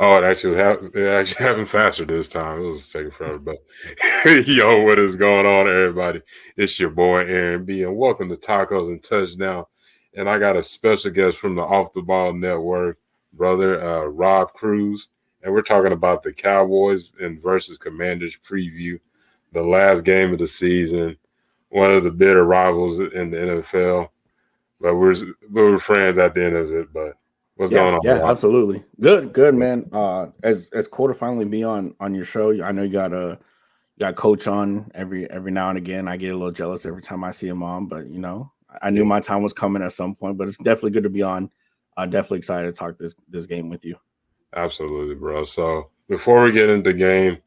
Oh, it actually happened faster this time. It was taking forever, but yo, what is going on, everybody? It's your boy Aaron B, and welcome to Tacos and Touchdown. And I got a special guest from the Off the Ball Network, brother Rob Cruz, and we're talking about the Cowboys and versus Commanders preview, the last game of the season, one of the bitter rivals in the NFL. But we're friends at the end of it. But what's Yeah, going on, yeah, Rob? absolutely. Good, man. As cool to finally be on your show. I know you got Coach on every now and again. I get a little jealous every time I see him on, but I knew Yeah. my time was coming at some point. But it's definitely good to be on. Definitely excited to talk this game with you. Absolutely, bro. So before we get into the game,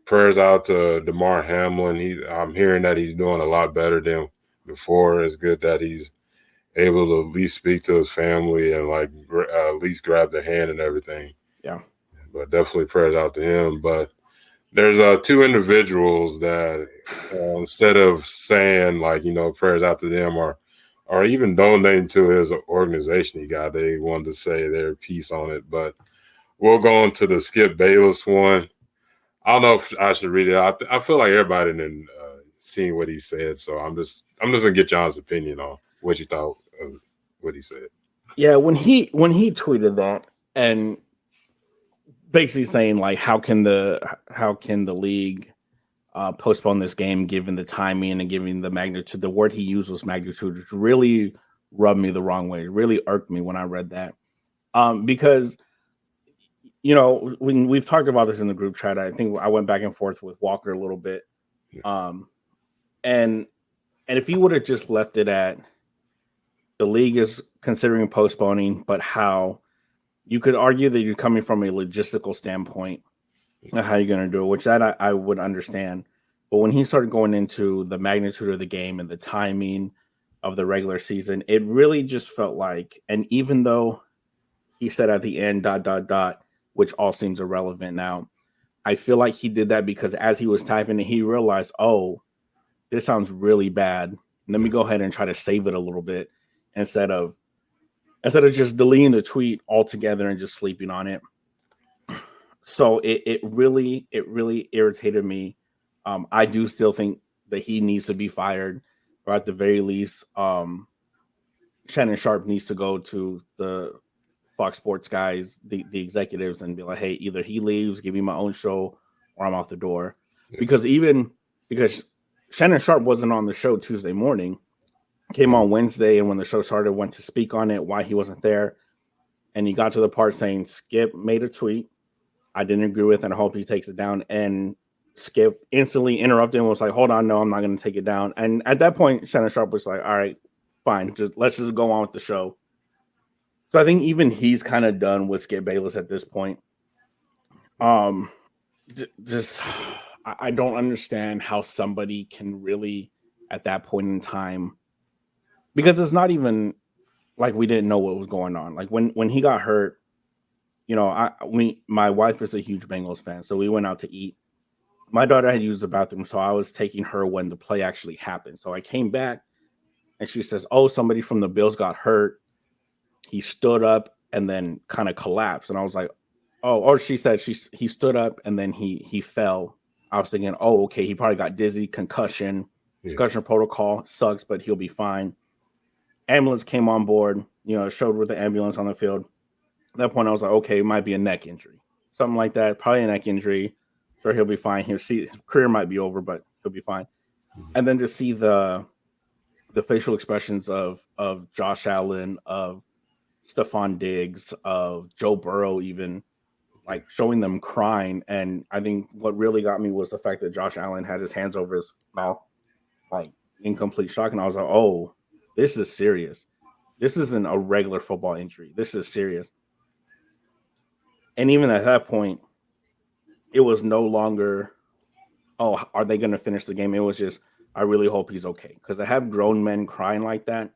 prayers out to Damar Hamlin. I'm hearing that he's doing a lot better than before. It's good that he's able to at least speak to his family and at least grab their hand and everything. Yeah, But definitely prayers out to him. But there's two individuals that instead of saying prayers out to them or even donating to his organization they wanted to say their piece on it. But we'll go on to the Skip Bayless one. I don't know if I should read it. I feel like everybody didn't seen what he said, so I'm just gonna get John's opinion on what you thought of what he said. yeah. When he tweeted that and basically saying like, how can the league postpone this game given the timing and given the magnitude. The word he used was magnitude, which really rubbed me the wrong way. It really irked me when I read that. Because when we've talked about this in the group chat, I think I went back and forth with Walker a little bit. Yeah. And if he would have just left it at the league is considering postponing, but how you could argue that you're coming from a logistical standpoint of how you're going to do it, which that I would understand. But when he started going into the magnitude of the game and the timing of the regular season, it really just felt like, and even though he said at the end, dot, dot, dot, which all seems irrelevant now, I feel like he did that because as he was typing it, he realized, oh, this sounds really bad. Let me go ahead and try to save it a little bit instead of just deleting the tweet altogether and just sleeping on it. So it really irritated me. I do still think that he needs to be fired, or at the very least, Shannon Sharp needs to go to the Fox Sports guys, the executives, and be like, hey, either he leaves, give me my own show, or I'm out the door. Yeah. Because Shannon Sharp wasn't on the show Tuesday morning, came on Wednesday, and when the show started, went to speak on it, why he wasn't there, and he got to the part saying Skip made a tweet I didn't agree with, and I hope he takes it down. And Skip instantly interrupted and was like, "Hold on, no, I'm not going to take it down." And at that point, Shannon Sharp was like, "All right, fine, let's just go on with the show." So I think even he's kind of done with Skip Bayless at this point. Um, just I don't understand how somebody can really, at that point in time, because it's not even like we didn't know what was going on. Like when he got hurt, my wife is a huge Bengals fan, so we went out to eat. My daughter had used the bathroom, so I was taking her when the play actually happened. So I came back, and she says, "Oh, somebody from the Bills got hurt. He stood up and then kind of collapsed." And I was like, "Oh," or she said he stood up and then he fell. I was thinking, "Oh, okay, he probably got dizzy, concussion, Yeah. concussion protocol sucks, but he'll be fine." Ambulance came on board, showed with the ambulance on the field. At that point, I was like, okay, it might be a neck injury, something like that. Probably a neck injury. Sure, he'll be fine. He'll see his career might be over, but he'll be fine. And then to see the facial expressions of Josh Allen, of Stephon Diggs, of Joe Burrow, even like showing them crying. And I think what really got me was the fact that Josh Allen had his hands over his mouth, like in complete shock. And I was like, oh, this is serious. This isn't a regular football injury. This is serious. And even at that point, it was no longer, oh, are they going to finish the game? It was just, I really hope he's okay. Because I have grown men crying like that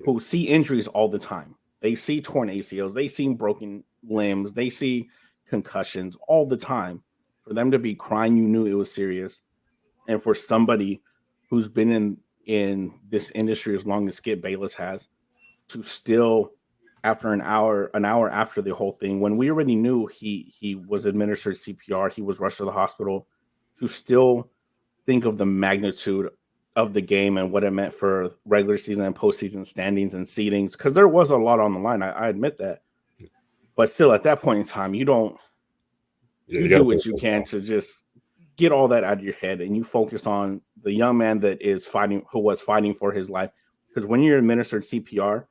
who see injuries all the time. They see torn ACLs, they see broken limbs, they see concussions all the time. For them to be crying, you knew it was serious. And for somebody who's been in this industry as long as Skip Bayless has, to still after an hour after the whole thing, when we already knew he was administered CPR, he was rushed to the hospital, to still think of the magnitude of the game and what it meant for regular season and postseason standings and seedings, because there was a lot on the line. I admit that, but still, at that point in time, you do what you can to just get all that out of your head, and you focus on the young man that who was fighting for his life. Because when you're administered CPR,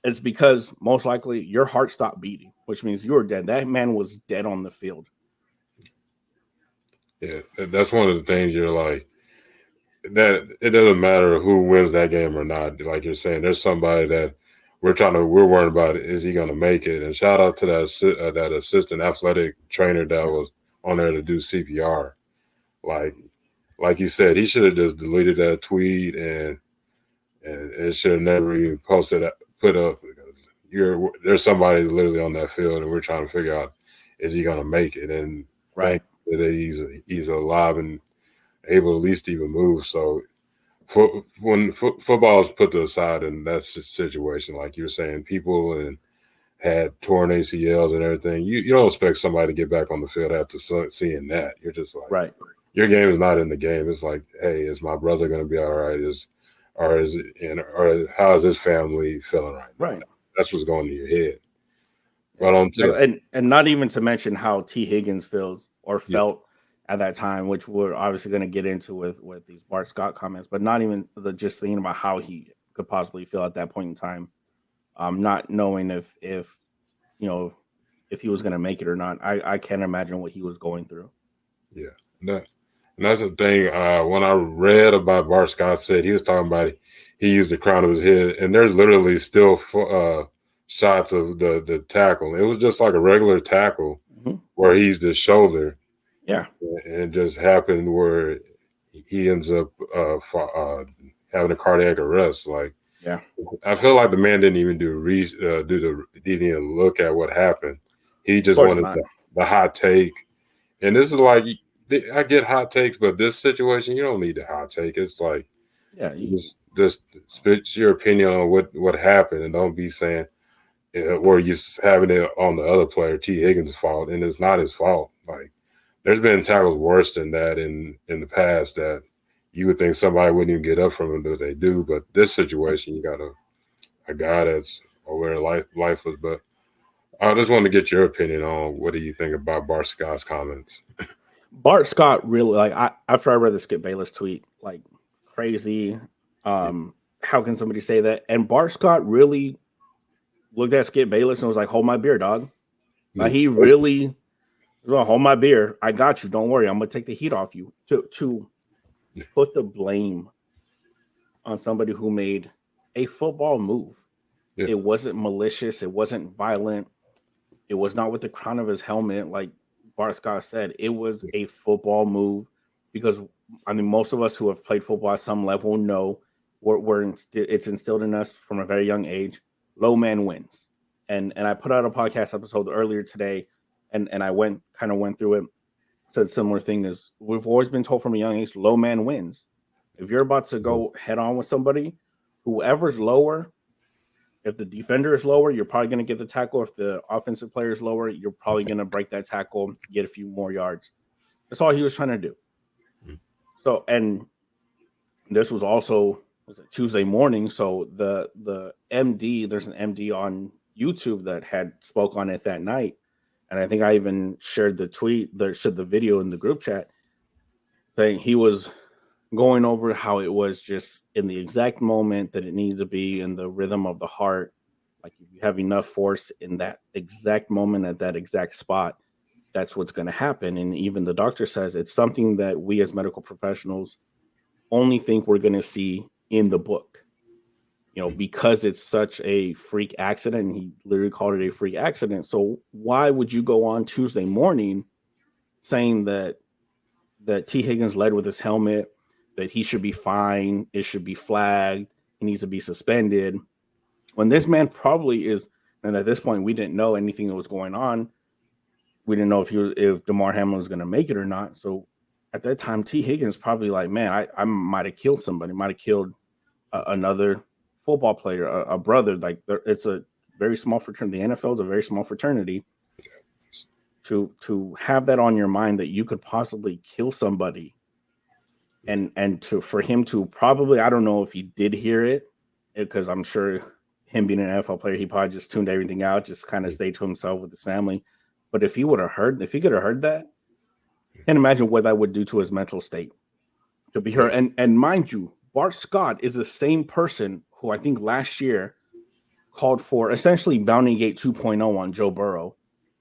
it's because most likely your heart stopped beating, which means you're dead. That man was dead on the field. Yeah, that's one of the things you're like, that it doesn't matter who wins that game or not. Like you're saying, there's somebody that we're worried about, is he going to make it? And shout out to that assistant athletic trainer that was on there to do CPR. Like you said, he should have just deleted that tweet, and it should have never even put up. There's somebody literally on that field, and we're trying to figure out, is he going to make it? And Right. thank that he's alive and able to at least even move. So when football is put to the side in that situation, like you're saying, people and had torn ACLs and everything, you don't expect somebody to get back on the field after seeing that. You're just like, Right. Your game is not in the game. It's like, hey, is my brother going to be all right? Or how is his family feeling right now? Right. That's what's going to your head. But and not even to mention how T. Higgins feels or felt at that time, which we're obviously going to get into with these Bart Scott comments, but not even just thinking about how he could possibly feel at that point in time, not knowing if he was going to make it or not. I can't imagine what he was going through. Yeah, and that's the thing. When I read about Bart Scott, said he was talking about he used the crown of his head, and there's literally still shots of the tackle. It was just like a regular tackle where he's the shoulder. Yeah. And it just happened where he ends up having a cardiac arrest. Like, yeah, I feel like the man didn't even didn't even look at what happened. He just wanted the hot take. And this is like, I get hot takes, but this situation, you don't need the hot take. It's like, just spit your opinion on what happened, and don't be saying where you're having it on the other player, T. Higgins' fault, and it's not his fault. Like, there's been tackles worse than that in the past that you would think somebody wouldn't even get up from them, but they do. But this situation, you got a guy that's over lifeless. But I just wanted to get your opinion on, what do you think about Bart Scott's comments? Bart Scott really, after I read the Skip Bayless tweet, like, crazy. How can somebody say that? And Bart Scott really looked at Skip Bayless and was like, "Hold my beer, dog." Like, he really was like, "Hold my beer. I got you. Don't worry. I'm gonna take the heat off you." To put the blame on somebody who made a football move. Yeah. It wasn't malicious. It wasn't violent. It was not with the crown of his helmet, like Bart Scott said. It was a football move, because most of us who have played football at some level know it's instilled in us from a very young age. Low man wins. And I put out a podcast episode earlier today, and I went through it. Said similar thing as we've always been told from a young age, low man wins. If you're about to go head on with somebody, whoever's lower, if the defender is lower, you're probably going to get the tackle. If the offensive player is lower, you're probably going to break that tackle, get a few more yards. That's all he was trying to do. So, and this was also Tuesday morning. So the MD, there's an MD on YouTube that had spoke on it that night. And I think I even shared the video in the group chat, saying he was going over how it was just in the exact moment that it needs to be, in the rhythm of the heart. Like, if you have enough force in that exact moment at that exact spot, that's what's going to happen. And even the doctor says it's something that we as medical professionals only think we're going to see in the book, because it's such a freak accident. And he literally called it a freak accident. So why would you go on Tuesday morning saying that T. Higgins led with his helmet, that he should be fined, it should be flagged, he needs to be suspended, when this man probably is? And at this point, we didn't know anything that was going on. We didn't know if Damar Hamlin was going to make it or not. So at that time, T. Higgins probably like, man, I might have killed somebody, might have killed another football player, a brother. Like, it's a very small fraternity. The NFL is a very small fraternity. To have that on your mind that you could possibly kill somebody, and for him to probably, I don't know if he did hear it, because I'm sure him being an NFL player, he probably just tuned everything out, just kind of stayed to himself with his family. But if he could have heard that, can't imagine what that would do to his mental state to be heard. And mind you, Bart Scott is the same person who I think last year called for essentially Bounty Gate 2.0 on Joe Burrow.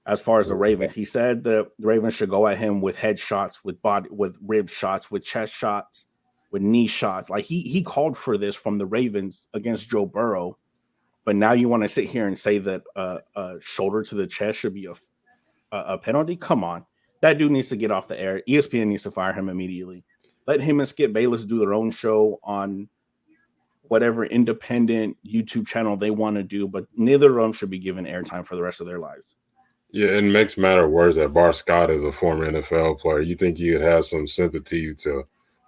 As far as the Ravens, he said the Ravens should go at him with head shots, with rib shots, with chest shots, with knee shots. Like he called for this from the Ravens against Joe Burrow. But now you want to sit here and say that a shoulder to the chest should be a penalty? Come on. That dude needs to get off the air. ESPN needs to fire him immediately. Let him and Skip Bayless do their own show on whatever independent YouTube channel they want to do, but neither of them should be given airtime for the rest of their lives. Yeah, it makes matter worse that Bart Scott is a former NFL player. You think you'd have some sympathy to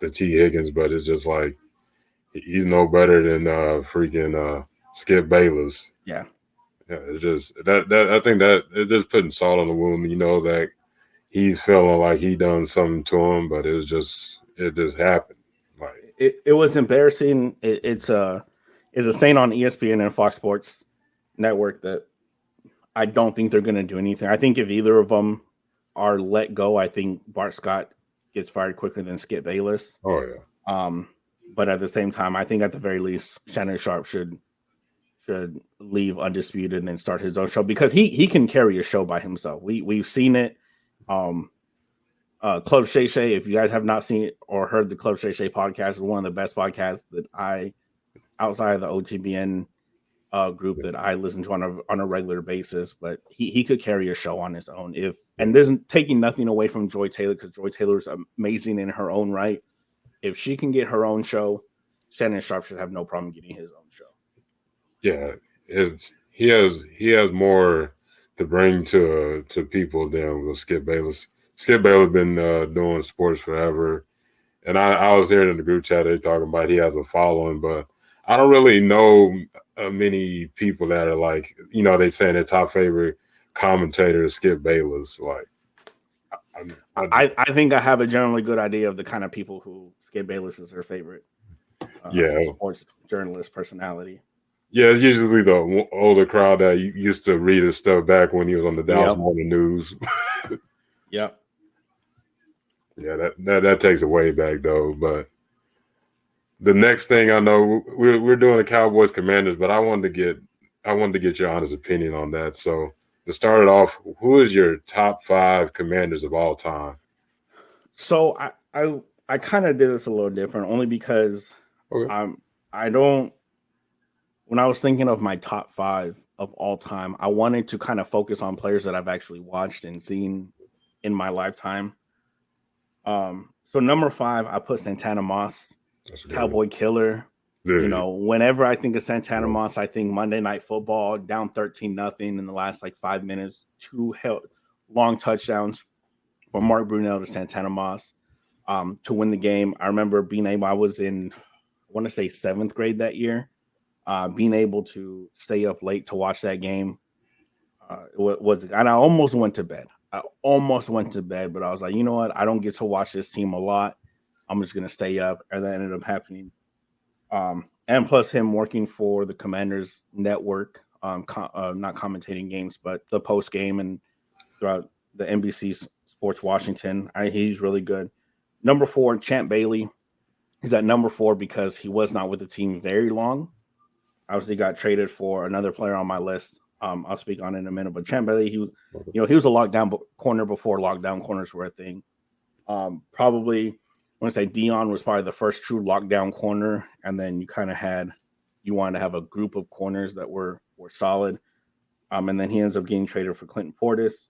T. Higgins, but it's just like he's no better than freaking Skip Bayless. Yeah. Yeah, it's just that I think that it's just putting salt on the wound. You know that he's feeling like he done something to him, but it just happened. Like it was embarrassing. It's a saying on ESPN and Fox Sports Network that I don't think they're going to do anything. I think if either of them are let go, I think Bart Scott gets fired quicker than Skip Bayless. Oh yeah. But at the same time, I think at the very least, Shannon Sharp should leave Undisputed and start his own show, because he can carry a show by himself. We've seen it. Club Shay Shay, if you guys have not seen it or heard the Club Shay Shay podcast, is one of the best podcasts that I, outside of the OTBN group, that I listen to on a regular basis. But he could carry a show on his own. And this isn't taking nothing away from Joy Taylor, because Joy Taylor's amazing in her own right. If she can get her own show, Shannon Sharp should have no problem getting his own show. Yeah, he has more to bring to people than with Skip Bayless. Skip Bayless been doing sports forever, and I was hearing in the group chat they talking about he has a following, but I don't really know many people that are like, you know, they saying their top favorite commentator is Skip Bayless. Like, I think I have a generally good idea of the kind of people who Skip Bayless is their favorite. Sports journalist personality. Yeah, it's usually the older crowd that used to read his stuff back when he was on the Dallas Morning News. Yep. Yeah, that takes it way back though. But the next thing I know, we're doing the Cowboys Commanders, but I wanted to get your honest opinion on that. So to start it off, who is your top 5 Commanders of all time? So I kind of did this a little different, only because I don't. When I was thinking of my top 5 of all time, I wanted to kind of focus on players that I've actually watched and seen in my lifetime. So number 5, I put Santana Moss, Cowboy Killer. Yeah. You know, whenever I think of Santana Moss, I think Monday Night Football, down 13-0 in the last 5 minutes, 2 long touchdowns from Mark Brunell to Santana Moss to win the game. I remember I was in, I want to say 7th grade that year. Being able to stay up late to watch that game and I almost went to bed. But I was like, you know what? I don't get to watch this team a lot. I'm just going to stay up. And that ended up happening. And plus him working for the Commanders Network, not commentating games, but the post game and throughout the NBC Sports Washington. He's really good. Number 4, Champ Bailey. He's at number 4 because he was not with the team very long. Obviously got traded for another player on my list. I'll speak on it in a minute. But Champ Bailey, he was a lockdown corner before lockdown corners were a thing. Probably, I want to say Dion was probably the first true lockdown corner, and then you wanted to have a group of corners that were solid. And then he ends up getting traded for Clinton Portis.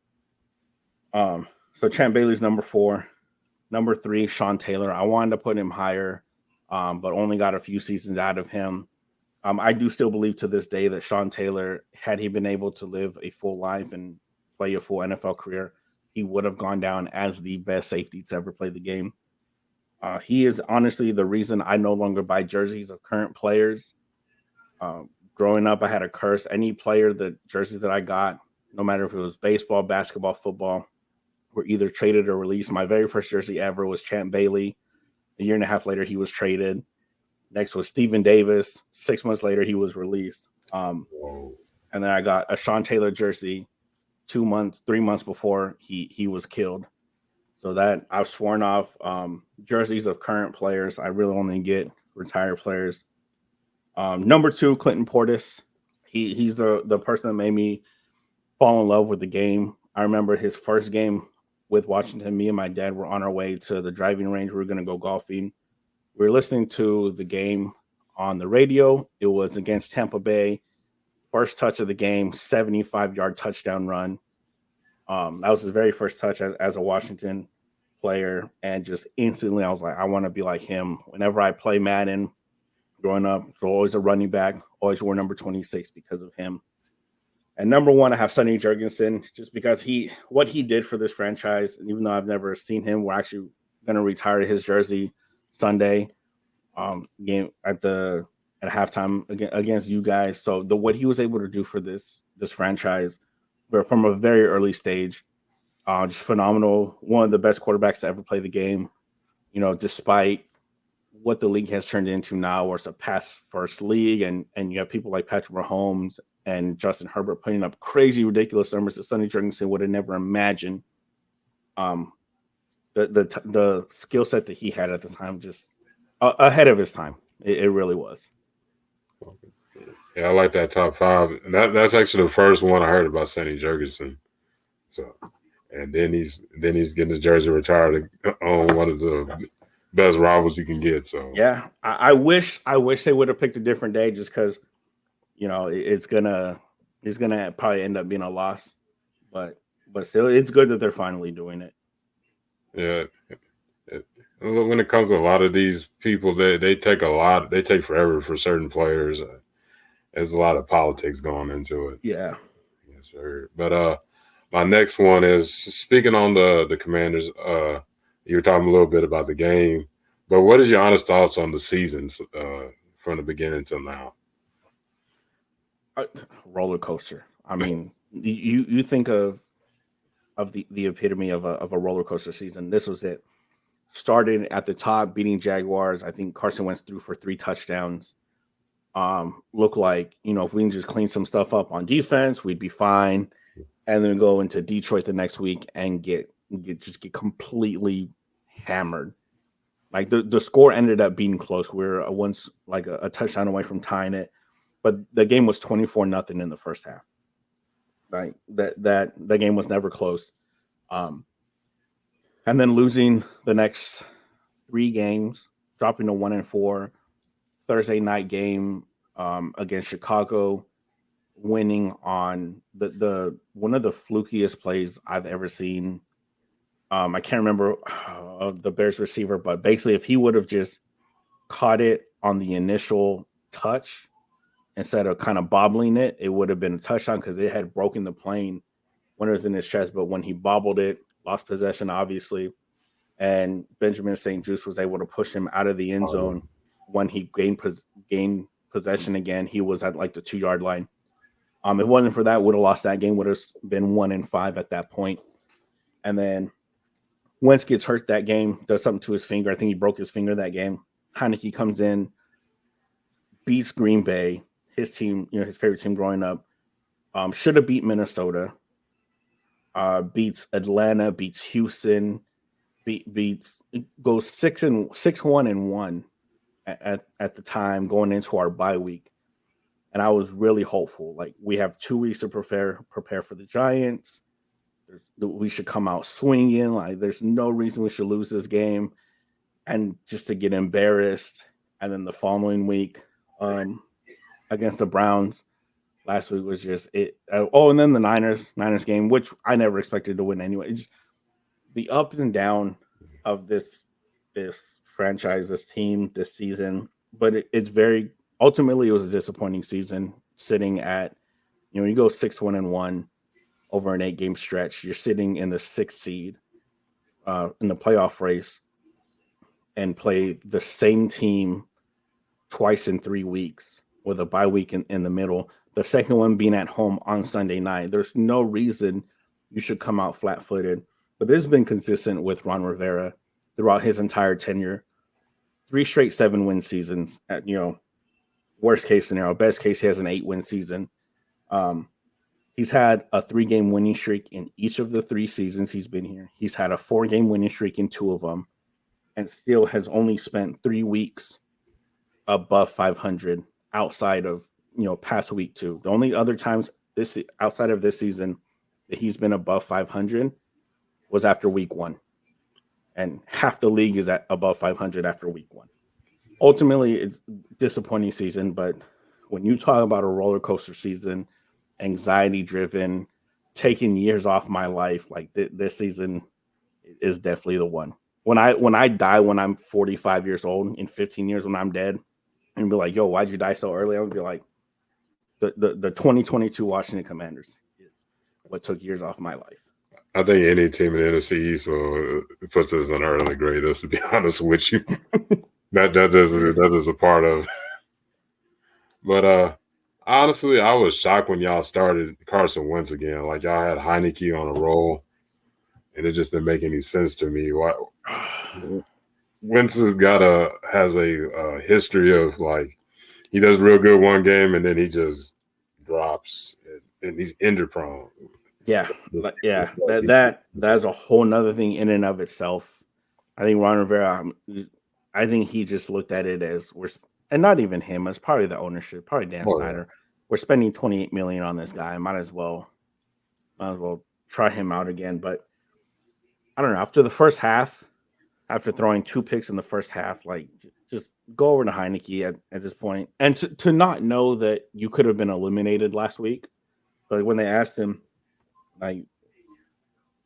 So Champ Bailey's number 4. Number 3, Sean Taylor. I wanted to put him higher, but only got a few seasons out of him. I do still believe to this day that Sean Taylor, had he been able to live a full life and play a full NFL career, he would have gone down as the best safety to ever play the game. He is honestly the reason I no longer buy jerseys of current players. growing up, I had a curse. Any player, the jerseys that I got, no matter if it was baseball, basketball, football, were either traded or released. My very first jersey ever was Champ Bailey. A year and a half later, he was traded. Next was Stephen Davis. 6 months later, he was released. And then I got a Sean Taylor jersey 3 months before he was killed. So that I've sworn off jerseys of current players. I really only get retired players. Number 2, Clinton Portis. He's the person that made me fall in love with the game. I remember his first game with Washington. Me and my dad were on our way to the driving range. We were going to go golfing. We were listening to the game on the radio. It was against Tampa Bay. First touch of the game, 75-yard touchdown run. That was his very first touch as a Washington player. And just instantly, I was like, I want to be like him. Whenever I play Madden growing up, so always a running back, always wore number 26 because of him. And number 1, I have Sonny Jurgensen, just because what he did for this franchise. And even though I've never seen him, we're actually going to retire his jersey Sunday game at halftime against you guys. So what he was able to do for this franchise, but from a very early stage, just phenomenal. One of the best quarterbacks to ever play the game. You know, despite what the league has turned into now, where it's a pass first league, and you have people like Patrick Mahomes and Justin Herbert putting up crazy, ridiculous numbers that Sonny Jurgensen would have never imagined. The skill set that he had at the time, just ahead of his time. It really was. Yeah, I like that top 5. That's actually the first one I heard about Sonny Jurgensen. So, and then he's getting his jersey retired on one of the best rivals you can get. So yeah, I wish they would have picked a different day, just because, you know, it's gonna probably end up being a loss, but still, it's good that they're finally doing it. Yeah. When it comes to a lot of these people, they take forever for certain players. There's a lot of politics going into it. Yeah. Yes, sir. But my next one is, speaking on the Commanders. You were talking a little bit about the game, but what is your honest thoughts on the seasons from the beginning till now? Roller coaster. I mean, you think of the epitome of a roller coaster season. This was it. Started at the top, beating Jaguars. I think Carson Wentz threw for 3 touchdowns. Look like, you know, if we can just clean some stuff up on defense, we'd be fine. And then go into Detroit the next week and get completely hammered. Like the score ended up being close. We were once like a touchdown away from tying it, but the game was 24-0 in the first half. Like that game was never close. And then losing the next 3 games, dropping to 1-4, Thursday night game against Chicago, winning on the one of the flukiest plays I've ever seen. I can't remember the Bears receiver, but basically, if he would have just caught it on the initial touch instead of kind of bobbling it, it would have been a touchdown, because it had broken the plane when it was in his chest. But when he bobbled it, lost possession, obviously, and Benjamin St. Juste was able to push him out of the end zone. When he gained possession again, he was at like the 2-yard line. If it wasn't for that, would have lost that game, would have been 1-5 at that point. And then Wentz gets hurt that game, does something to his finger. I think he broke his finger that game. Heineke comes in, beats Green Bay, his team, you know, his favorite team growing up. Should have beat Minnesota. Beats Atlanta, beats Houston, goes 6-1-1 at the time going into our bye week. And I was really hopeful. Like, we have 2 weeks to prepare for the Giants. We should come out swinging. Like, there's no reason we should lose this game. And just to get embarrassed. And then the following week against the Browns, last week was just it. And then the Niners game, which I never expected to win anyway. Just the up and down of this franchise, this team, this season. But it's very, ultimately, it was a disappointing season, sitting at, you know, you go 6-1-1 over an 8-game stretch. You're sitting in the 6th seed in the playoff race, and play the same team twice in 3 weeks, with a bye week in the middle. The second one being at home on Sunday night. There's no reason you should come out flat-footed. But this has been consistent with Ron Rivera throughout his entire tenure. 3 straight 7-win seasons. At worst case scenario, best case he has an 8-win season. He's had a 3-game winning streak in each of the 3 seasons he's been here. He's had a 4-game winning streak in 2 of them, and still has only spent 3 weeks above 500 outside of past week 2. The only other times outside of this season that he's been above 500 was after week 1, and half the league is at above 500 after week 1. Ultimately, it's a disappointing season, but when you talk about a roller coaster season, anxiety driven, taking years off my life, like this season is definitely the one. When I die, when I'm 45 years old, in 15 years when I'm dead, and be like, yo, why'd you die so early? I would be like, the 2022 Washington Commanders is what took years off my life. I think any team in the NFC East puts us in early grade, just to be honest with you. that is a part of. But honestly, I was shocked when y'all started Carson Wentz again. Like, y'all had Heineke on a roll, and it just didn't make any sense to me. Wentz has a history of, like, he does real good one game and then he just drops, and he's injury prone. Yeah. That's a whole nother thing in and of itself. I think Ron Rivera, I think he just looked at it as and not even him, it's probably the ownership, probably Dan Snyder. We're spending $28 million on this guy. Might as well try him out again. But I don't know. After the first half, after throwing 2 picks in the first half, like, just go over to Heineke at this point. And to not know that you could have been eliminated last week. But when they asked him, like,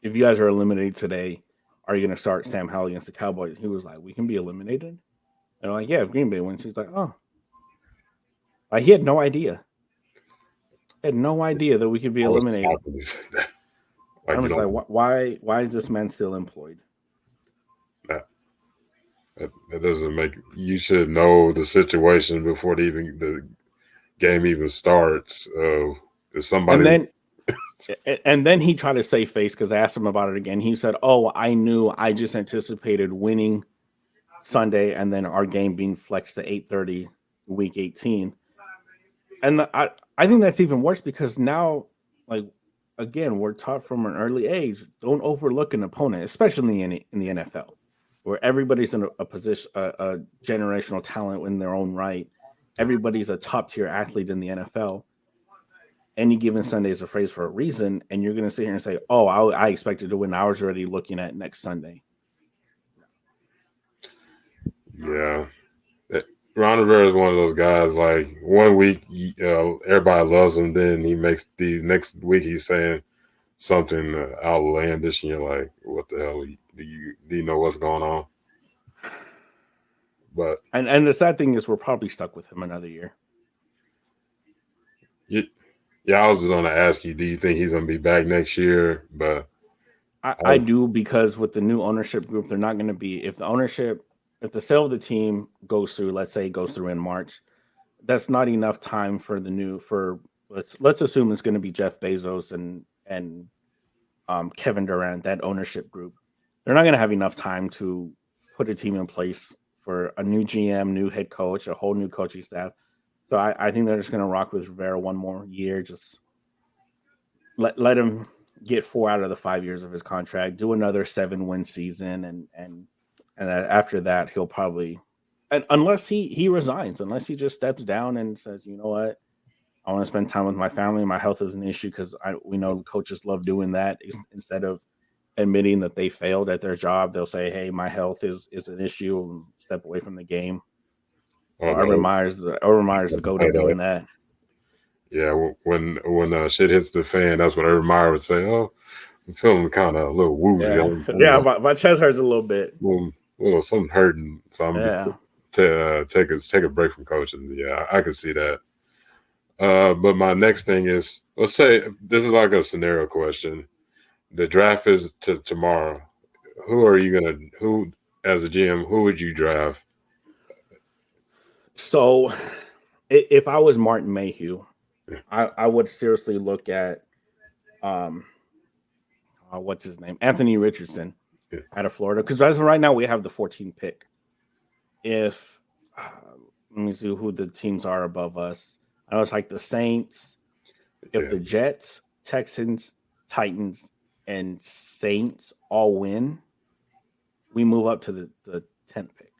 if you guys are eliminated today, are you going to start Sam Howell against the Cowboys? He was like, we can be eliminated. And they're like, yeah, if Green Bay wins. He's like, oh. Like, he had no idea. He had no idea that we could be eliminated. I'm just like, why is this man still employed? That doesn't make. You should know the situation before the game even starts. If somebody and then he tried to save face because I asked him about it again. He said, "Oh, I knew. I just anticipated winning Sunday and then our game being flexed to 8:30 week 18." And I think that's even worse because now, like, again, we're taught from an early age, don't overlook an opponent, especially in the NFL, where everybody's in a position, a generational talent in their own right. Everybody's a top tier athlete in the NFL. Any given Sunday is a phrase for a reason, and you're going to sit here and say, "Oh, I expected to win. I was already looking at next Sunday." Yeah, Ron Rivera is one of those guys. Like, one week, everybody loves him. Then he makes the next week he's saying something outlandish, and you're like, "What the hell? Do you know what's going on?" But and the sad thing is, we're probably stuck with him another year. Yeah, I was going to ask you, do you think he's going to be back next year? But I do, because with the new ownership group, they're not going to be, if the sale of the team goes through, let's say it goes through in March, that's not enough time for let's assume it's going to be Jeff Bezos and Kevin Durant, that ownership group. They're not going to have enough time to put a team in place for a new GM, new head coach, a whole new coaching staff. So I think they're just going to rock with Rivera one more year. Just let him get 4 out of the 5 years of his contract, do another 7-win season, and after that he'll probably, unless he resigns, unless he just steps down and says, you know what, I want to spend time with my family. My health is an issue, because we know coaches love doing that. Instead of admitting that they failed at their job, they'll say, hey, my health is an issue, and step away from the game. Urban Meyer's the go-to doing that. Yeah, when shit hits the fan, that's what Urban Meyer would say. Oh, I'm feeling kind of a little woozy. Yeah, my chest hurts a little bit. Well, something hurting, so I'm to take a break from coaching. Yeah, I can see that. But my next thing is, let's say this is like a scenario question. The draft is tomorrow. Who as a GM, who would you draft? So if I was Martin Mayhew, Yeah. I would seriously look at what's his name, Anthony Richardson Yeah. out of Florida, because as of right now we have the 14th pick. If let me see who the teams are above us. I know it's like the Saints. If the Jets, Texans, Titans, and Saints all win, we move up to the 10th pick.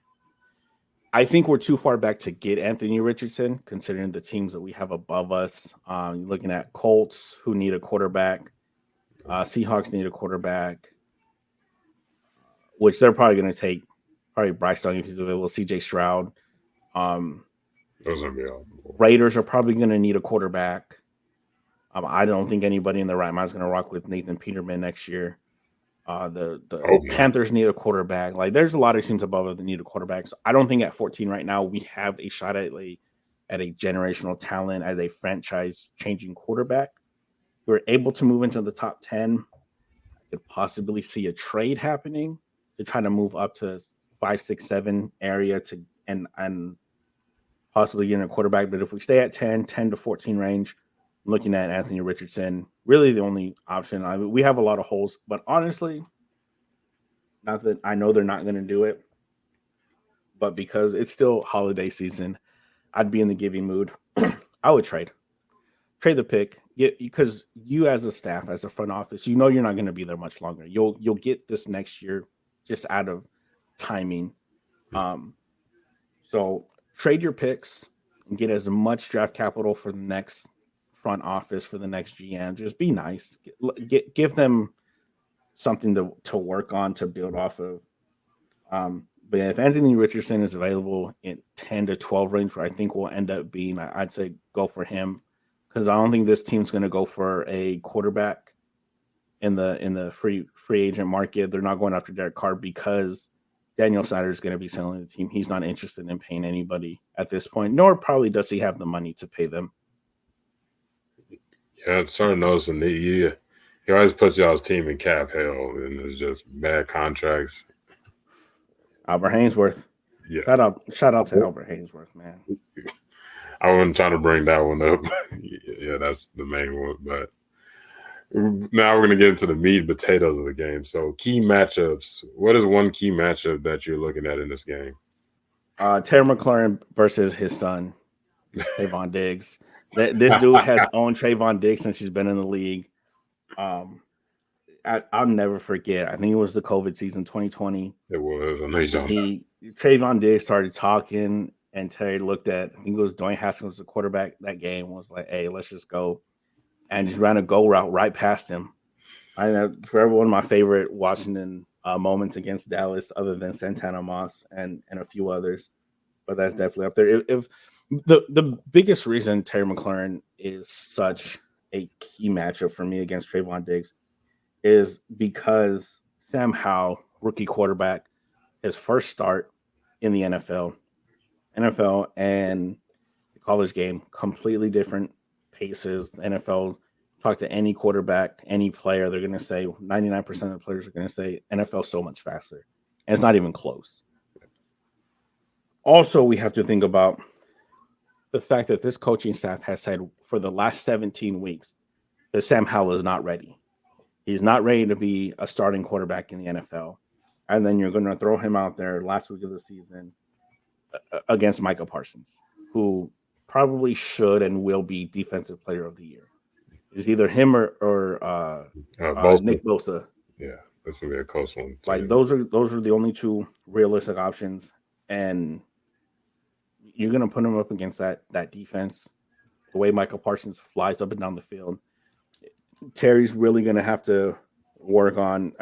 I think we're too far back to get Anthony Richardson, considering the teams that we have above us. Looking at Colts, who need a quarterback. Seahawks need a quarterback, which they're probably going to take probably Bryce Young if he's available, CJ Stroud. Those are be all. Raiders are probably going to need a quarterback. I don't think anybody in their right mind is going to rock with Nathan Peterman next year. The Panthers need a quarterback. Like, there's a lot of teams above us that need a quarterback. So I don't think at 14 right now we have a shot at a generational talent as a franchise-changing quarterback. We're able to move into the top 10. I could possibly see a trade happening to try to move up to 5, 6, 7 area and possibly getting a quarterback. But if we stay at 10 to 14 range, I'm looking at Anthony Richardson, really the only option. I mean, we have a lot of holes, but honestly, not that I know they're not going to do it, but because it's still holiday season, I'd be in the giving mood. I would trade the pick, because you as a staff, as a front office, you know you're not going to be there much longer. You'll get this next year just out of timing. So trade your picks and get as much draft capital for the next front office, for the next GM. Just be nice. Give them something to work on, to build off of. But if Anthony Richardson is available in 10 to 12 range, where I think will end up being, I'd say go for him, because I don't think this team's going to go for a quarterback in the free agent market. They're not going after Derek Carr because Daniel Snyder is going to be selling the team. He's not interested in paying anybody at this point, nor probably does he have the money to pay them. Yeah, I'm starting to notice he always puts y'all's team in cap hell, and it's just bad contracts. Albert Hainsworth. Yeah. Shout out to Albert Hainsworth, man. I wasn't trying to bring that one up. Yeah, that's the main one. But now we're going to get into the meat and potatoes of the game. So, key matchups. What is one key matchup that you're looking at in this game? Terry McLaurin versus his son, Trayvon Diggs. This dude has owned Trayvon Diggs since he's been in the league. I'll never forget. I think it was the COVID season, 2020. It was. I know Trayvon Diggs started talking, and Terry looked at, I think it was Dwayne Haskins, the quarterback that game, was like, "Hey, let's just go," and just ran a go route right past him. I know forever one of my favorite Washington moments against Dallas, other than Santana Moss and a few others, but that's definitely up there. If the biggest reason Terry McLaurin is such a key matchup for me against Trayvon Diggs is because Sam Howell, rookie quarterback, his first start in the NFL and the college game, completely different paces. The NFL, talk to any quarterback, any player, they're going to say 99% of the players are going to say NFL so much faster. And it's not even close. Also, we have to think about the fact that this coaching staff has said for the last 17 weeks that Sam Howell is not ready. He's not ready to be a starting quarterback in the NFL. And then you're going to throw him out there last week of the season against Micah Parsons, who probably should and will be Defensive Player of the Year. It's either him or Nick Bosa. Yeah, that's going to be a close one. Like, those are the only two realistic options. And you're going to put him up against that defense, the way Micah Parsons flies up and down the field. Terry's really going to have to work on,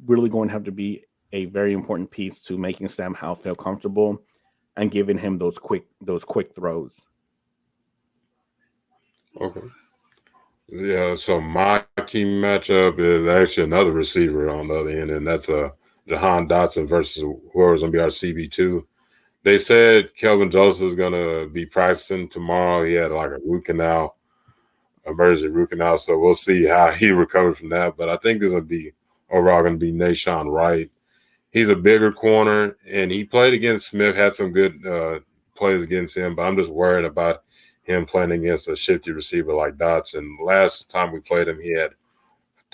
really going to have to be a very important piece to making Sam Howell feel comfortable and giving him those quick throws. Okay. Yeah, so my key matchup is actually another receiver on the other end, and that's Jahan Dotson versus whoever's going to be our CB2. They said Kelvin Joseph is going to be practicing tomorrow. He had like a root canal. Emergency root canal, so we'll see how he recovers from that. But I think this will be overall going to be Nashawn Wright. He's a bigger corner, and he played against Smith, had some good plays against him, but I'm just worried about him playing against a shifty receiver like Dotson. Last time we played him, he had,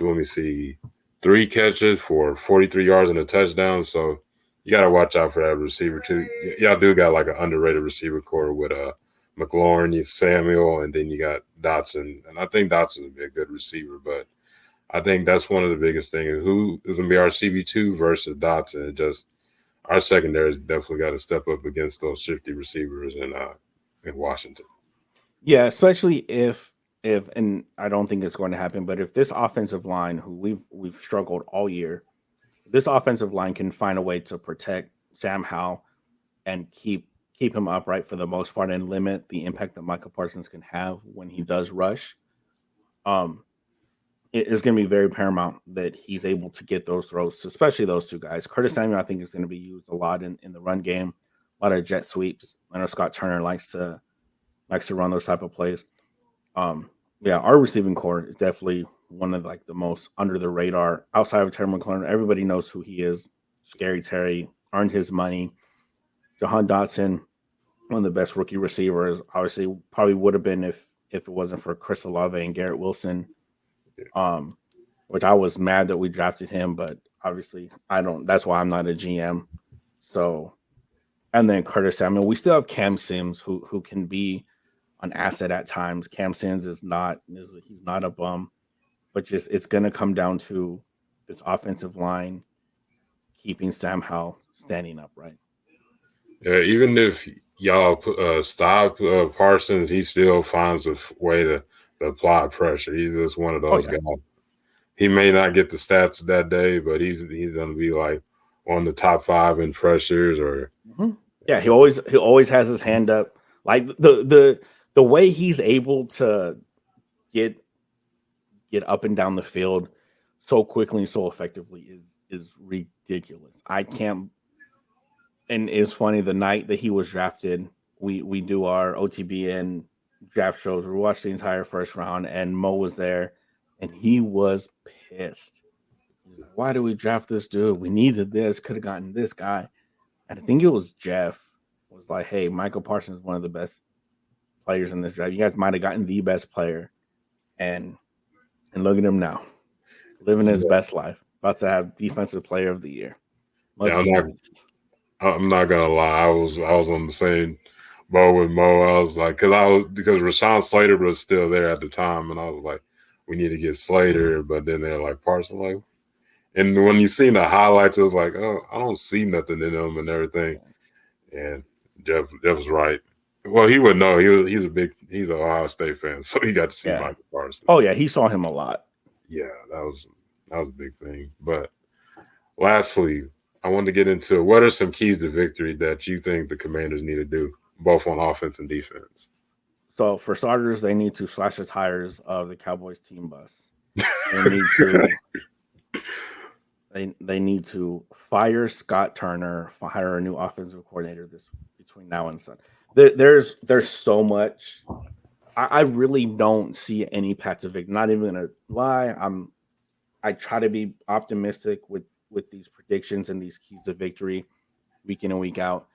let me see, 3 catches for 43 yards and a touchdown. So you got to watch out for that receiver too. Y'all do got like an underrated receiver core with McLaurin, you Samuel, and then you got Dotson. And I think Dotson would be a good receiver, but I think that's one of the biggest things. Who is going to be our CB2 versus Dotson? Just our secondary's definitely got to step up against those shifty receivers in Washington. Yeah, especially if and I don't think it's going to happen, but if this offensive line, who we've struggled all year, this offensive line can find a way to protect Sam Howell and keep him upright for the most part and limit the impact that Michael Parsons can have when he does rush. Um, it is going to be very paramount that he's able to get those throws, especially those two guys. Curtis Samuel, I think, is going to be used a lot in the run game, a lot of jet sweeps. I know Scott Turner likes to run those type of plays. Yeah, our receiving core is definitely one of like the most under the radar outside of Terry McLaurin. Everybody knows who he is. Scary Terry earned his money. Jahan Dotson, one of the best rookie receivers. Obviously, probably would have been if it wasn't for Chris Olave and Garrett Wilson. Um, which I was mad that we drafted him, but obviously I don't. That's why I'm not a GM. So, and then Curtis Samuel. We still have Cam Sims, who can be an asset at times. Cam Sims he's not a bum, but just it's going to come down to this offensive line keeping Sam Howell standing upright. Yeah, even if y'all stop Parsons, he still finds a way to apply pressure. He's just one of Oh those yeah, guys. He may not get the stats that day, but he's going to be like on the top 5 in pressures or. yeah. He always has his hand up. Like the way he's able to get get up and down the field so quickly and so effectively is ridiculous. I can't. And it's funny, the night that he was drafted, we do our OTBN draft shows. We watched the entire first round, and Mo was there, and he was pissed. He was like, "Why did we draft this dude? We needed this. Could have gotten this guy." And I think it was Jeff was like, "Hey, Michael Parsons is one of the best players in this draft. You guys might have gotten the best player, and look at him now, living his best life, about to have Defensive Player of the Year. Yeah, Must be nice." I'm not gonna lie. I was on the same boat with Mo. I was like, because Rashawn Slater was still there at the time, and I was like, we need to get Slater. But then they're like Parsons, like, and when you seen the highlights, it was like, oh, I don't see nothing in him and everything. And Jeff was right. Well, he would know. He's an Ohio State fan, so he got to see Yeah. Michael Parsons. Oh yeah, he saw him a lot. Yeah, that was a big thing. But lastly, I want to get into what are some keys to victory that you think the Commanders need to do, both on offense and defense. So for starters, they need to slash the tires of the Cowboys team bus. They need to they need to fire Scott Turner, hire a new offensive coordinator this between now and Sunday. There's so much. I really don't see any path to victory. Not even gonna lie. I try to be optimistic with these predictions and these keys to victory week in and week out.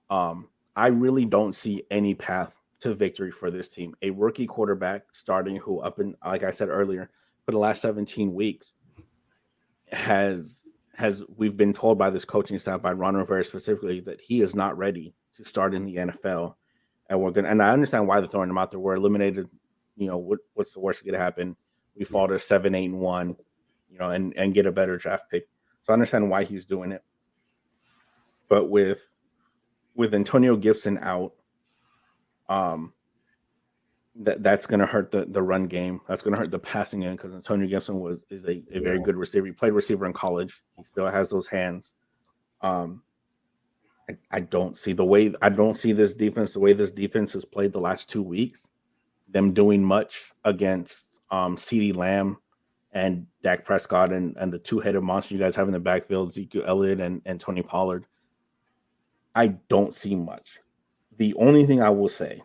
I really don't see any path to victory for this team. A rookie quarterback starting who up in, like I said earlier, for the last 17 weeks has we've been told by this coaching staff, by Ron Rivera specifically, that he is not ready to start in the NFL. And I understand why they're throwing him out there. We're eliminated. What's the worst that could happen? We fall to 7-8-1, and get a better draft pick. So I understand why he's doing it. But with Antonio Gibson out, that's going to hurt the run game. That's going to hurt the passing game because Antonio Gibson is a very good receiver. He played receiver in college. He still has those hands. I don't see this defense, the way this defense has played the last 2 weeks, them doing much against CeeDee Lamb and Dak Prescott and the two-headed monster you guys have in the backfield, Ezekiel Elliott and Tony Pollard. I don't see much. The only thing I will say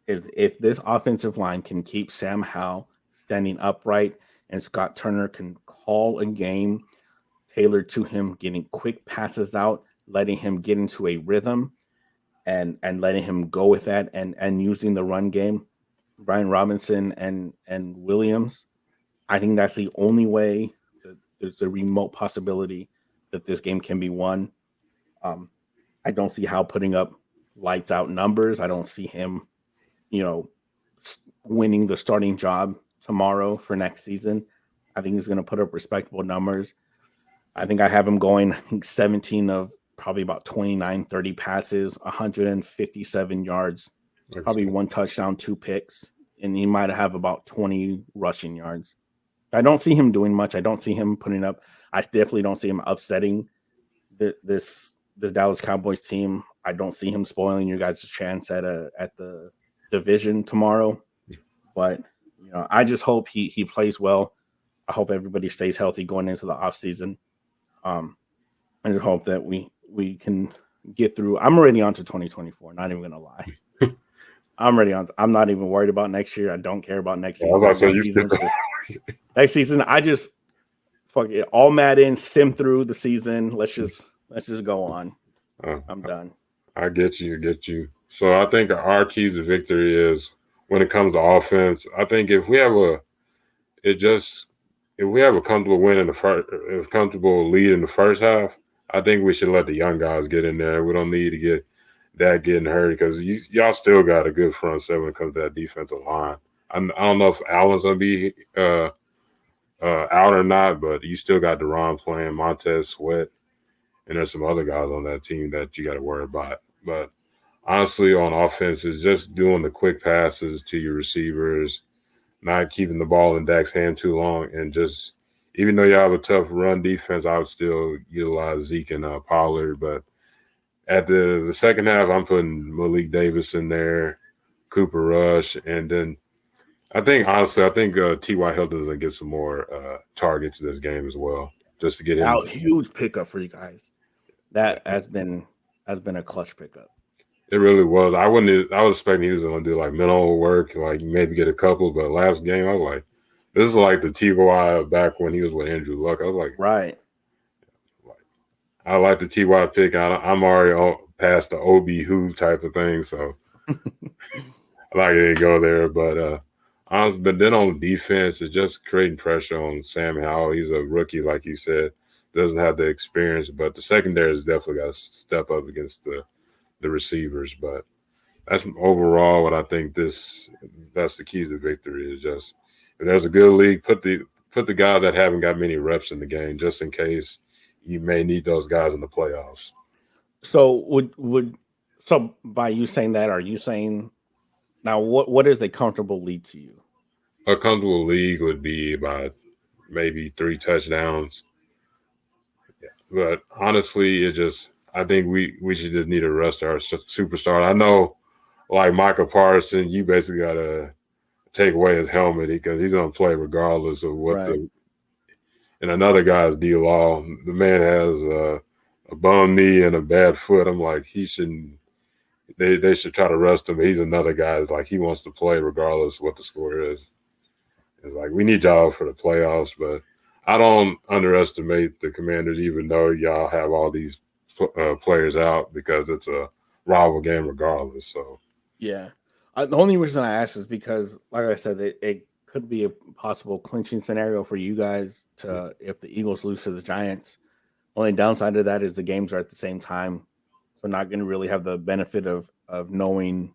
is if this offensive line can keep Sam Howell standing upright and Scott Turner can call a game tailored to him, getting quick passes out, letting him get into a rhythm, and letting him go with that and using the run game, Brian Robinson and Williams. I think that's the only way that there's a remote possibility that this game can be won. Um, I don't see how putting up lights out numbers. I don't see him, you know, winning the starting job tomorrow for next season. I think he's going to put up respectable numbers. I think I have him going 17 of probably about 29, 30 passes, 157 yards, probably one touchdown, 2 picks, and he might have about 20 rushing yards. I don't see him doing much. I don't see him putting up. I definitely don't see him upsetting this Dallas Cowboys team. I don't see him spoiling your guys' chance at the division tomorrow. But I just hope he plays well. I hope everybody stays healthy going into the offseason. I just hope that we can get through. I'm already on to 2024. Not even gonna lie. I'm ready on. I'm not even worried about next year. I don't care about next season. Next season, I just fuck it. All Madden, sim through the season. Let's just go on. I'm done. I get you. So I think our keys to victory is when it comes to offense. I think if we have a comfortable win in the first, a comfortable lead in the first half, I think we should let the young guys get in there. We don't need to get that getting hurt because y'all still got a good front seven when it comes to that defensive line. I don't know if Allen's gonna be out or not, but you still got Deron playing, Montez Sweat, and there's some other guys on that team that you got to worry about. But honestly, on offense, it's just doing the quick passes to your receivers, not keeping the ball in Dak's hand too long, and just even though you have a tough run defense, I would still utilize Zeke and Pollard. But at the second half, I'm putting Malik Davis in there, Cooper Rush, and then I think T.Y. Hilton's going to get some more targets this game as well, just to get him out. Huge pickup for you guys. That has been a clutch pickup. It really was. I was expecting he was going to do like minimal work, like maybe get a couple. But last game, I was like, this is like the T.Y. back when he was with Andrew Luck. I was like, right. I like the T.Y. pick. I'm already past the OB who type of thing, so I like it to go there. But honestly, but then on defense, it's just creating pressure on Sam Howell. He's a rookie, like you said, doesn't have the experience, but the secondary has definitely got to step up against the receivers. But that's overall what I think. That's the keys to victory is just if there's a good league, put the guys that haven't got many reps in the game just in case you may need those guys in the playoffs. So so by you saying that, are you saying now what is a comfortable lead to you? A comfortable league would be about maybe 3 touchdowns. Yeah. But honestly, I think we should just need to rest our superstar. I know, like Michael Parsons, you basically got to take away his helmet because he's going to play regardless of what and another guy's D-Law. The man has a bum knee and a bad foot. I'm like, he shouldn't. They should try to rest him. He's another guy. It's like he wants to play regardless of what the score is. It's like we need y'all for the playoffs, but I don't underestimate the Commanders, even though y'all have all these players out because it's a rival game regardless. So yeah, the only reason I ask is because, like I said, it could be a possible clinching scenario for you guys if the Eagles lose to the Giants. Only downside to that is the games are at the same time, so not going to really have the benefit of knowing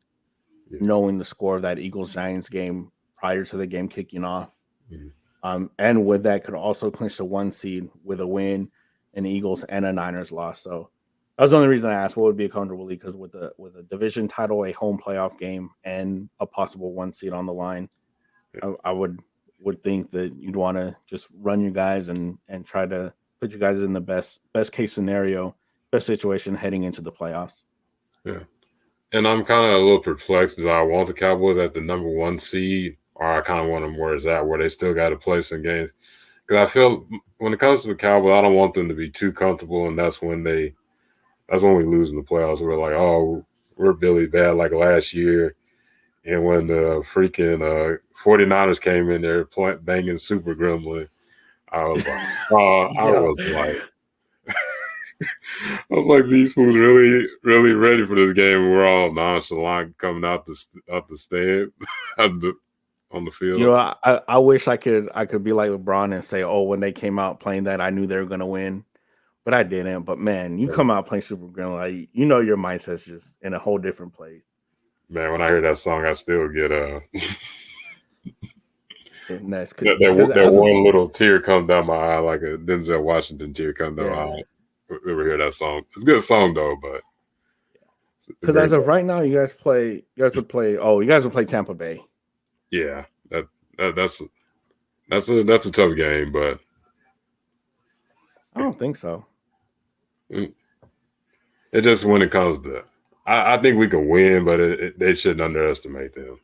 the score of that Eagles Giants game prior to the game kicking off. Mm-hmm. And with that could also clinch the 1 seed with a win, an Eagles and a Niners loss. So that was the only reason I asked what would be a comfortable league, because with a division title, a home playoff game, and a possible 1 seed on the line, I would think that you'd want to just run your guys and try to put you guys in the best case scenario, best situation heading into the playoffs. Yeah. And I'm kind of a little perplexed because I want the Cowboys at the number 1 seed, or I kind of want them where it's at, where they still got to play some games. Because I feel when it comes to the Cowboys, I don't want them to be too comfortable, and that's when we lose in the playoffs. We're like, oh, we're Billy Bad like last year. And when the freaking 49ers came in there banging Super Gremlin, I was like, I was like, these fools really, really ready for this game. We're all nonchalant coming out the stand on the You field. know, I wish I could be like LeBron and say, oh, when they came out playing that, I knew they were gonna win, but I didn't. But man, you come out playing Super Green, like your mindset's just in a whole different place. Man, when I hear that song, I still get And that's because that as of one little tear come down my eye, like a Denzel Washington tear come down my yeah, eye. Ever hear that song? It's a good song though, but it because as brings of back, right now, you guys would play Tampa Bay. yeah, that's a tough game, but I don't think so. it just when it comes to, I think we can win, but they shouldn't underestimate them.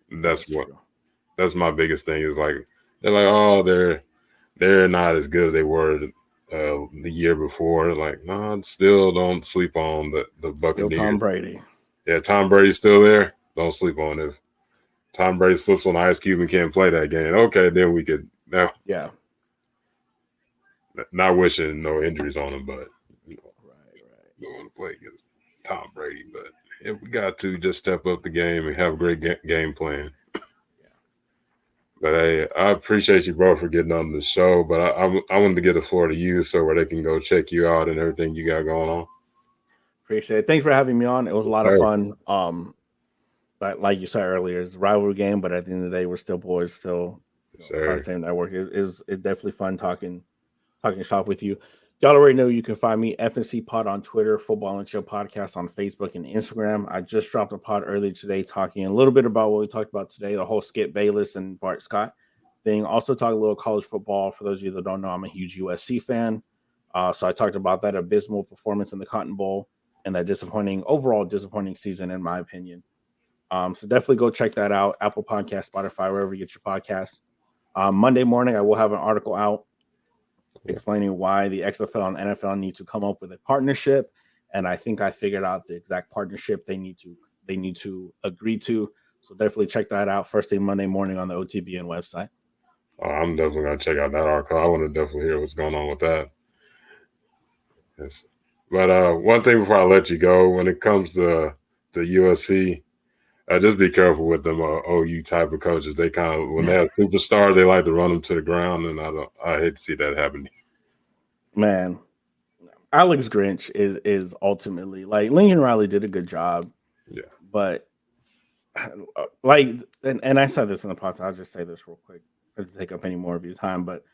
That That's is what true. that's my biggest thing is like they're like, oh, they're not as good as they were the year before. Like, no, still don't sleep on the Still Tom Buccaneers. Brady. Yeah, Tom Brady's still there. Don't sleep on it. If Tom Brady slips on the ice cube and can't play that game, okay, then we could now. Yeah. Not wishing no injuries on him, but Right. Right. don't want to play against Tom Brady. But if we got to just step up the game and have a great game plan. Yeah. But hey, I appreciate you, bro, for getting on the show. But I wanted to get the floor to you so where they can go check you out and everything you got going on. Appreciate it. Thanks for having me on. It was a lot of Hey, fun. Like you said earlier, it's a rivalry game, but at the end of the day, we're still boys, still part of the sir. same network. It's definitely fun talking shop with you. Y'all already know you can find me FNC Pod on Twitter, Football and Chill Podcast on Facebook and Instagram. I just dropped a pod earlier today talking a little bit about what we talked about today, the whole Skip Bayless and Bart Scott thing. Also talk a little college football. For those of you that don't know, I'm a huge USC fan. So I talked about that abysmal performance in the Cotton Bowl and that overall disappointing season, in my opinion. So definitely go check that out. Apple Podcast, Spotify, wherever you get your podcasts. Monday morning, I will have an article out explaining why the XFL and NFL need to come up with a partnership. And I think I figured out the exact partnership they need to agree to. So definitely check that out first thing Monday morning on the OTBN website. I'm definitely gonna check out that article. I want to definitely hear what's going on with that. Yes. But one thing before I let you go, when it comes to USC, just be careful with them OU type of coaches. They kind of when they have superstars, they like to run them to the ground, and I hate to see that happen. Man, Alex Grinch is ultimately like Lincoln Riley did a good job, Yeah. but like and I said this in the podcast. I'll just say this real quick, not to take up any more of your time, but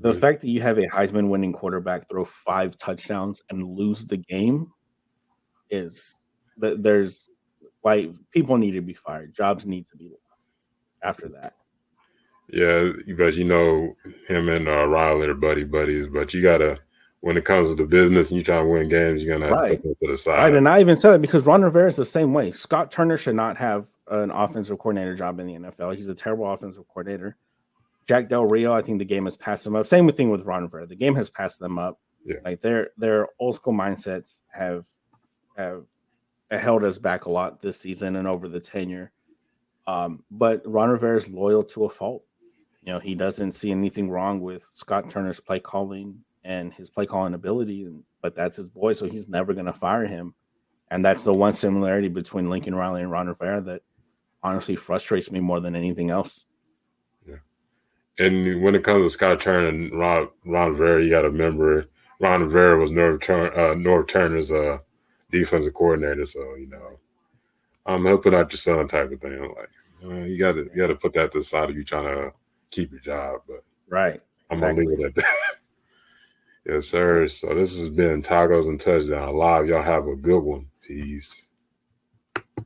the Okay. fact that you have a Heisman winning quarterback throw 5 touchdowns and lose the game is that there's like people need to be fired. Jobs need to be lost after that. Yeah, but him and Riley are buddies. But you gotta, when it comes to the business and you trying to win games, you're gonna have to put Right. that to the Right. side. And I even said that because Ron Rivera is the same way. Scott Turner should not have an offensive coordinator job in the NFL. He's a terrible offensive coordinator. Jack Del Rio, I think the game has passed him up. Same thing with Ron Rivera. The game has passed them up. Yeah, Like their old school mindsets have held us back a lot this season and over the tenure. But Ron Rivera is loyal to a fault. He doesn't see anything wrong with Scott Turner's play calling and his play calling ability, but that's his boy, so he's never going to fire him. And that's the one similarity between Lincoln Riley and Ron Rivera that honestly frustrates me more than anything else. yeah. And when it comes to Scott Turner and Ron Rivera, you got to remember Ron Rivera was Norv Turner's defensive coordinator. So I'm helping out your son type of thing. I'm like, you got to put that to the side if you're trying to keep your job. But Right. I'm gonna leave Exactly. it at that. Yes, sir. So this has been Tacos and Touchdown Live. Y'all have a good one. Peace.